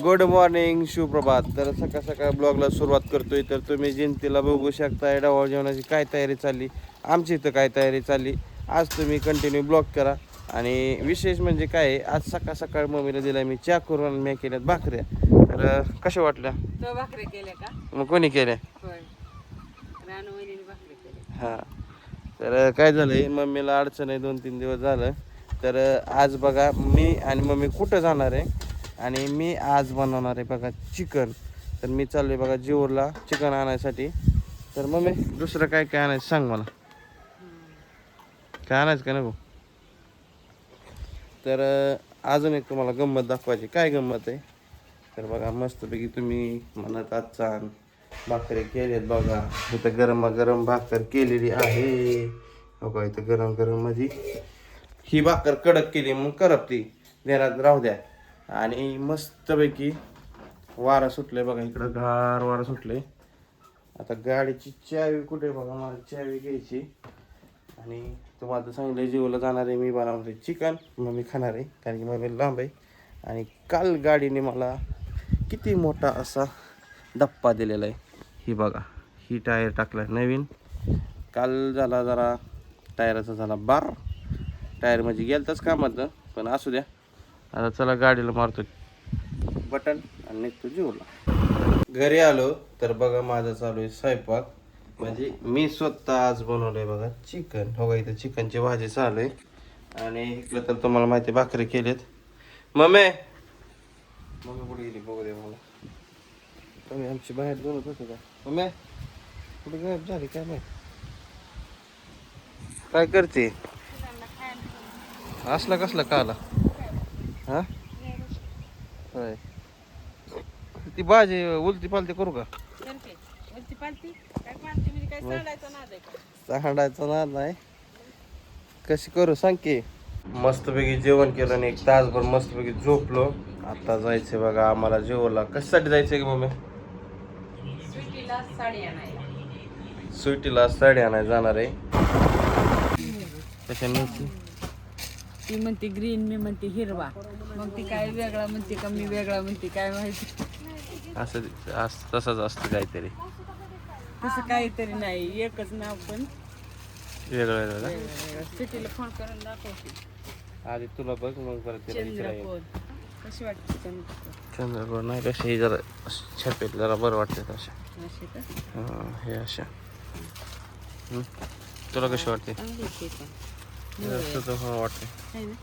Good morning, सुप्रभात. तर सकाळ सकाळ ब्लॉगला सुरुवात करतोय. तर तुम्ही जयंतीला बघू शकता डावळ जेवणाची काय तयारी चालली, आमची इथं काय तयारी चालली. आज तुम्ही कंटिन्यू ब्लॉग करा. आणि विशेष म्हणजे काय आहे, आज सकाळ सकाळ मम्मीला दिला मी चहा करून, मी केल्यात भाकऱ्या. तर कशा वाटल्या? तो भाकरी केल्या का? मग कोणी केल्या? होय, रानू वहिनीने भाकरी केल्या. हां. तर काय झालंय, मम्मीला अडचण आहे 2-3 दिवस झालं. तर आज बघा मी आणि मम्मी कुठं जाणार आहे, आणि मी आज बनवणार आहे बघा चिकन. तर मी चाललोय बघा जेऊरला चिकन आणायसाठी. तर मम्मी दुसरं काय काय आणायचं सांग मला, काय आणायचं का नको? तर अजून एक तुम्हाला गंमत दाखवायची. काय गंमत आहे तर बघा, मस्तपैकी तुम्ही म्हणत आज छान भाकरी केलेत बघा. इथं गरम भाकर केलेली आहे बघा. इथं गरम गरम मध्ये ही भाकर कडक केली मग करपती, ध्यानात राहू द्या. आणि मस्तपैकी वारा सुटले बघा, इकडं गार वारा सुटले. आता गाडीची चावी कुठे बघा, मला चावी घ्यायची. आणि तुम्हाला तर सांगितलं जेवलं जाणार आहे, मी बनवणार आहे चिकन, मग मी खाणार आहे कारण की मग लांब आहे. आणि काल गाडीने मला किती मोठा असा डप्पा दिलेला आहे. ही बघा, ही टायर टाकला नवीन. काल झाला जरा टायराचा झाला बार, टायर म्हणजे गेलताच कामात, पण असू द्या. आता चला गाडीला मारतो बटन आणि निघतो जेवला. घरी आलो तर बघा माझा चालू आहे स्वयंपाक. म्हणजे मी स्वतः आज बनवलंय बघा चिकन. हो, इथं चिकनची भाजी चालू आहे. आणि इकडं तर तुम्हाला माहिती आहे भाकरी केलेत. मम्मी कुठे गेली बघू दे मला. तुम्ही आमची बाहेर बोलत होते का? मम्मी कुठे गायब झाली काय माहिती, काय करते? असला कसला का आला? हा होय, ती भाजी उलटी पालती करू का? सांडायचं ना नाही, कशी करू सांग की. मस्तपैकी जेवण केलं आणि 1 तासभर मस्तपैकी झोपलो. आता जायचंय बघा आम्हाला जेवला. कशासाठी जायचंय की मम्मी? स्वीटीला साडी आणायला जाणार आहे. कशा न्यायची? ती म्हणते ग्रीन, मी म्हणते हिरवा. मग ती काय वेगळा म्हणते का मी वेगळा म्हणते काय माहिती. असं तसंच असतं काहीतरी, तसं काहीतरी नाही, एकच नाव पण वेगळं वेगळं. सिटीला फोन करून दाखवते. आधी तुला बघ, मग परत तिला विचारायचं. चंद्रपूर कशी वाटते चंद्रपूर नाही, कशी ही जरा छापेल जरा बरं वाटते तशा. अशी का? हां, हे अशा. तुला कशी वाटते? तुझं वाटते. आहे ना?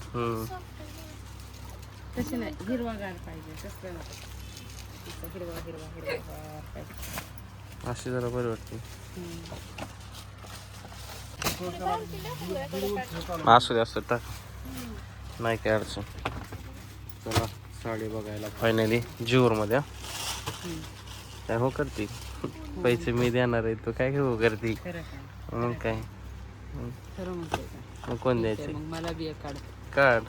तशी नाही, हिरवागार पाहिजे. तसं नको, हिरवा हिरवा हिरवा पाहिजे. अशी जरा बरी वाटते. असू दे असं टाक, नाही काय अडचण. चला साडी बघायला फायनली जेऊरमध्ये. काय हो करते, पैसे मी देणार आहे, तू काय हो करते? मग काय, खरं म्हणते मग कोण द्यायचे? मग मला बी काढ काढ.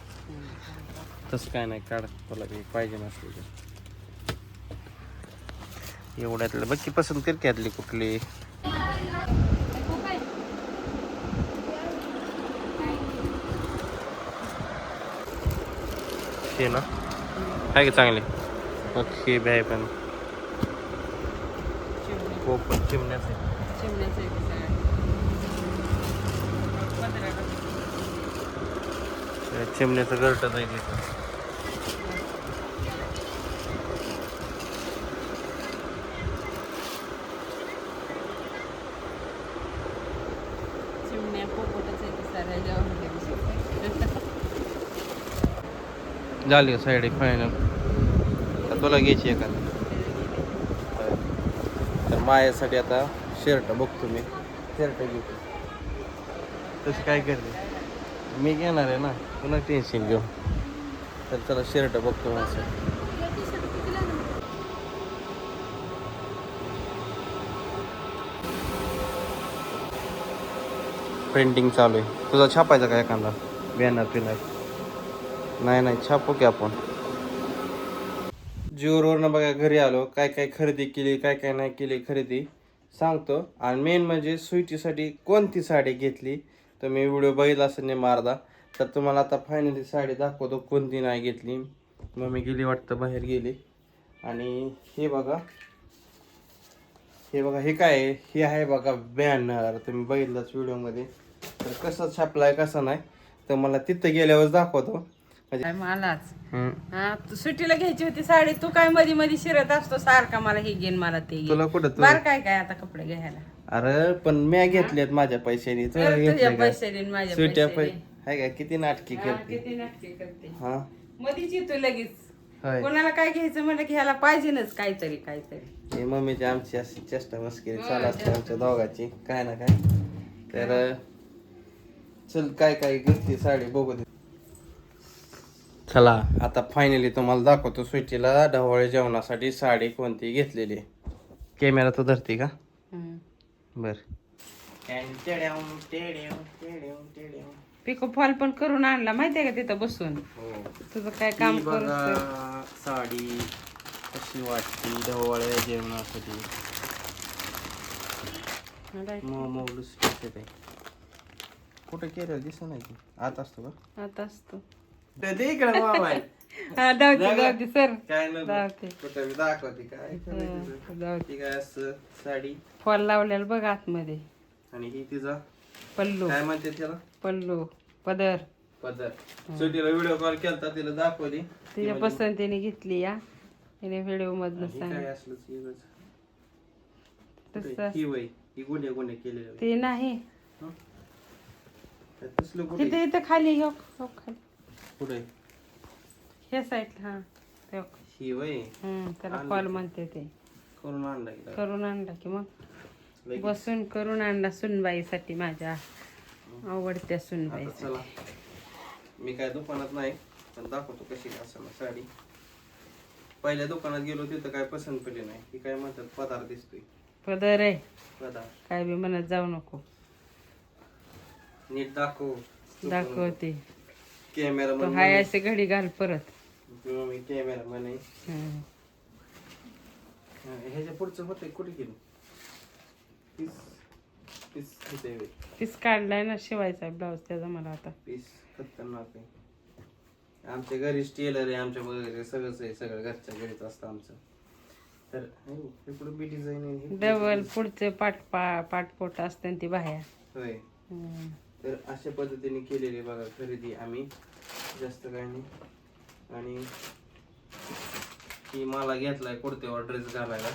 तसं काय नाही, काढ तुला काही पाहिजे नसले तर. एवढ्यातलं बघ की पसंत कर की आतली कुठली. हे ना आहे की चांगली. मग हे बॅय पण पण चिमण्याचे चिमण्याचं घरट जाईल इथं. चिमण्या पोपटच आहे की साऱ्या जेवण. झाली साईड फायनल. तर तुला घ्यायची एखादी. तर माझ्यासाठी आता शर्ट बघतो मी, शर्ट घेतो. तशी काय करते, मी घेणार आहे ना, पुन्हा टेन्शन घेऊ. तर चला शर्ट बघतो माझ्यासाठी. प्रिंटिंग चालू आहे. तुझा छापायचा का एखादा बॅनर पिनर? नाही छापू की आपण. जेऊरवरनं बघा घरी आलो, काय काय खरेदी केली, काय काय नाही केली खरेदी सांगतो. आणि मेन म्हणजे स्वीटीसाठी कोणती साडी घेतली तर मी व्हिडिओ बघितला असेल नाही मारदा. तर तुम्हाला आता फायनली साडी दाखवतो कोणती नाही घेतली. मम्मी गेली वाटतं बाहेर गेली. आणि हे बघा हे काय आहे? हे आहे बघा बॅनर. तुम्ही बघितलंच व्हिडिओमध्ये. तर कसं छापलाय कसं नाही तर मला तिथं गेल्यावर दाखवतो. म्हणजे काय मलाच हा तू सुट्टीला घ्यायची होती साडी, तू काय मध्ये मध्ये शिरत असतो सारखा, मला हे घेईन मला ते तुला घे. कुठं बार काय काय आता कपडे घ्यायला अरे पण म्या घेतल्यात माझ्या पैशाने. तुला तर तुझ्या घेतले का? पैशाने आणि माझ्या सुट्या पैशाने. हाय का किती नाटकी हा, करते. किती नाटके करते हा मधीच येतो लगेच. होय. कोणाला काय घ्यायचं म्हणलं की ह्याला पाहिजेच काहीतरी. हे मम्मीची आमची अशी चेष्टा मस्करी चालू असते आमच्या दोघांची काय ना काय. तर चल काय काय घेतली साडी बघू दे. चला आता फायनली तुम्हाला दाखवतो स्वीटीला ढवळे जेवणासाठी साडी कोणती घेतलेली. कॅमेरा तो धरते का? बर. पिको फॉल पण करून आणला माहितीये का तिथं बसून. तुझं काय काम ही बघा करत साडी कशी वाटते ढवळे जेवणासाठी. मऊ लुसलुशीत आहे. कुठे केलं दिसत नाही की आत असतो का? आता असतो दे इकडे मोबाईल. हा जाऊते सर काय नाही जाऊते. कुठे मी दाखवते काय करायचं. जाऊते ती काय असं साडी फॉल लावलेला बघ आतमध्ये. आणि ही तिचा पल्लू काय म्हणते त्याला पल्लू पदर पदर. सुटीला व्हिडिओ कॉल केलता तिला दाखवली. तिच्या पसंतीने घेतली या तिने व्हिडिओ मधनं ही सांग काय असलं वेगळंच. तसं ही वय ही गुन्हे गुन्हे केलेले. ते नाही तसलं कुठे तिथे इथं खाली हो खाली कुठे ह्या साईडला हा हो. ही वय त्याला फॉल म्हणते ते. करून आणला की करून आणला की मग लगेच. बसून करून आणला सुनबाईसाठी, माझ्या आवडत्या आता सुनबाई. चला मी काय दुकानात नाही पण दाखवतो कशी असं साडी. पहिल्या दुकानात गेलो तिथं काय पसंत पडली नाही. ही काय म्हणतात पदार्थ दिसतोय पदर आहे पदार्थ. काय बी म्हणत जाऊ नको. नीट दाखव. दाखवते कॅमेरा तो हाय असे घडी घाल परत. मी कॅमेरा म्हणे हम्म. ह्याच्या पुढचं होतंय कुठे गेलो. पीस पीस होते पीस काढलाय ना शिवायचा ब्लाऊज त्याचा मला आता. पीस खतरनाक आहे. आमच्या घरीच टेलर आहे आमच्या वगैरे सगळंच आहे. सगळं घरच्या घरीच असतं आमचं. तर हे पुढे बी डिझाईन आहे. डबल पुढचे पाठपोट असते ती बाहेर. होय. तर अशा पद्धतीने केलेली बघा खरेदी आम्ही. जास्त काही नाही. आणि ही मला घेतलाय कुर्तीवर ड्रेस घालायला.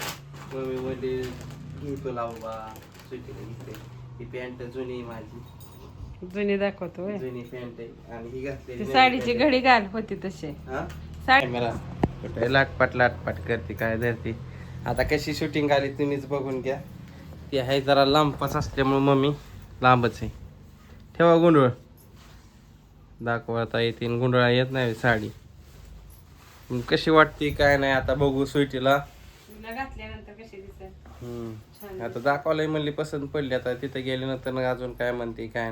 मम्मी मध्ये घेतो लावबा सुटीला घेतले. ही पॅन्ट जुनी आहे माझी. जुनी दाखवतो होय. जुनी पॅन्ट आहे आणि ही ती घातलेली साडीची घडी घाल होती तसे. हा साडी कॅमेरा कुठे लाटपाट करते काय धरते. आता कशी शूटिंग आली तुम्हीच बघून घ्या. ती आहे जरा लांबच असल्यामुळे मम्मी लांबच आहे. ठेवा गुंडूळ दाखवता येते. गुंडळा येत नाही साडी. कशी वाटते काय नाही आता बघू सुटीला. घातल्यानंतर कशी दिसत आता दाखवलंय म्हणली पसंत पडली. आता तिथे गेल्यानंतर अजून काय म्हणते काय